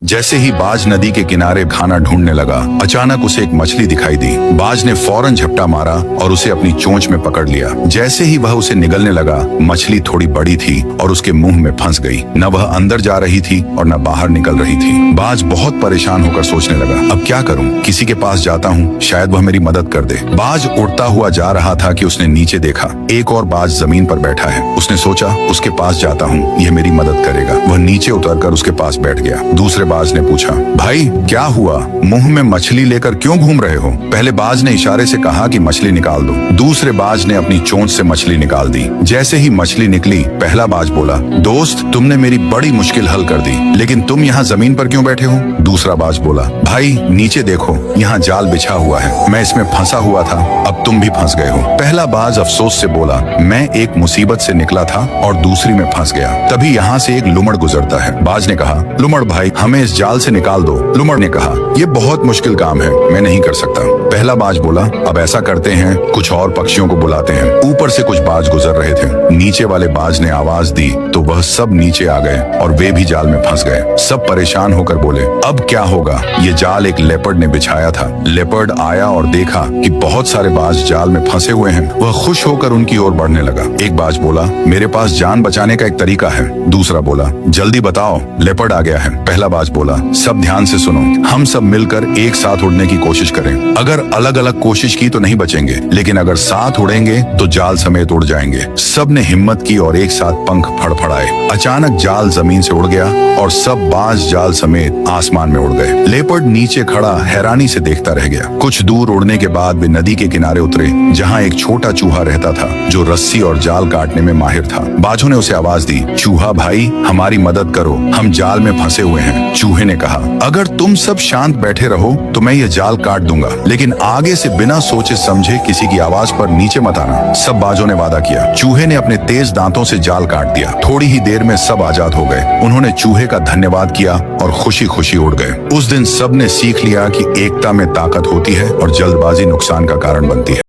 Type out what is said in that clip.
जैसे ही बाज नदी के किनारे खाना ढूंढने लगा, अचानक उसे एक मछली दिखाई दी। बाज ने फौरन झपटा मारा और उसे अपनी चोंच में पकड़ लिया। जैसे ही वह उसे निगलने लगा, मछली थोड़ी बड़ी थी और उसके मुंह में फंस गई। न वह अंदर जा रही थी और न बाहर निकल रही थी। बाज बहुत परेशान होकर सोचने लगा, अब क्या करूं? किसी के पास जाता हूं, शायद वह मेरी मदद कर दे। बाज उड़ता हुआ जा रहा था कि उसने नीचे देखा, एक और बाज जमीन पर बैठा है। उसने सोचा, उसके पास जाता हूँ, यह मेरी मदद करेगा। वह नीचे उतरकर उसके पास बैठ गया। दूसरे बाज ने पूछा, भाई क्या हुआ? मुंह में मछली लेकर क्यों घूम रहे हो? पहले बाज ने इशारे से कहा कि मछली निकाल दो। दूसरे बाज ने अपनी चोंच से मछली निकाल दी। जैसे ही मछली निकली, पहला बाज बोला, दोस्त, तुमने मेरी बड़ी मुश्किल हल कर दी, लेकिन तुम यहाँ जमीन पर क्यों बैठे हो? दूसरा बाज बोला, भाई नीचे देखो, यहाँ जाल बिछा हुआ है, मैं इसमें फंसा हुआ था, अब तुम भी फंस गए हो। पहला बाज अफसोस से बोला, मैं एक मुसीबत से निकला था और दूसरी में फंस गया। तभी यहाँ से एक लुमड़ गुजरता है। बाज ने कहा, लुमड़ भाई, हमें इस जाल से निकाल दो। लुमड़ ने कहा, ये बहुत मुश्किल काम है, मैं नहीं कर सकता। पहला बाज बोला, अब ऐसा करते हैं, कुछ और पक्षियों को बुलाते हैं। ऊपर से कुछ बाज गुजर रहे थे। नीचे वाले बाज ने आवाज दी तो वह सब नीचे आ गए और वे भी जाल में फंस गए। सब परेशान होकर बोले, अब क्या होगा? ये जाल एक लेपर्ड ने बिछाया था। लेपर्ड आया और देखा कि बहुत सारे बाज जाल में फंसे हुए हैं। वह खुश होकर उनकी ओर बढ़ने लगा। एक बाज बोला, मेरे पास जान बचाने का एक तरीका है। दूसरा बोला, जल्दी बताओ, लेपर्ड आ गया है। पहला बाज बोला, सब ध्यान से सुनो, हम सब मिलकर एक साथ उड़ने की कोशिश करें। अगर अलग अलग कोशिश की तो नहीं बचेंगे, लेकिन अगर साथ उड़ेंगे तो जाल समेत उड़ जाएंगे। सब ने हिम्मत की और एक साथ पंख फड़फड़ाए। अचानक जाल जमीन से उड़ गया और सब बाज जाल समेत आसमान में उड़ गए। लेपर्ड नीचे खड़ा हैरानी से देखता रह गया। कुछ दूर उड़ने के बाद वे नदी के किनारे उतरे, जहाँ एक छोटा चूहा रहता था जो रस्सी और जाल काटने में माहिर था। बाजों ने उसे आवाज दी, चूहा भाई, हमारी मदद करो, हम जाल में फंसे हुए हैं। चूहे ने कहा, अगर तुम सब शांत बैठे रहो तो मैं ये जाल काट दूंगा, लेकिन आगे से बिना सोचे समझे किसी की आवाज पर नीचे मत आना। सब बाजों ने वादा किया। चूहे ने अपने तेज दांतों से जाल काट दिया। थोड़ी ही देर में सब आजाद हो गए। उन्होंने चूहे का धन्यवाद किया और खुशी खुशी उड़ गए। उस दिन सब ने सीख लिया कि एकता में ताकत होती है और जल्दबाजी नुकसान का कारण बनती है।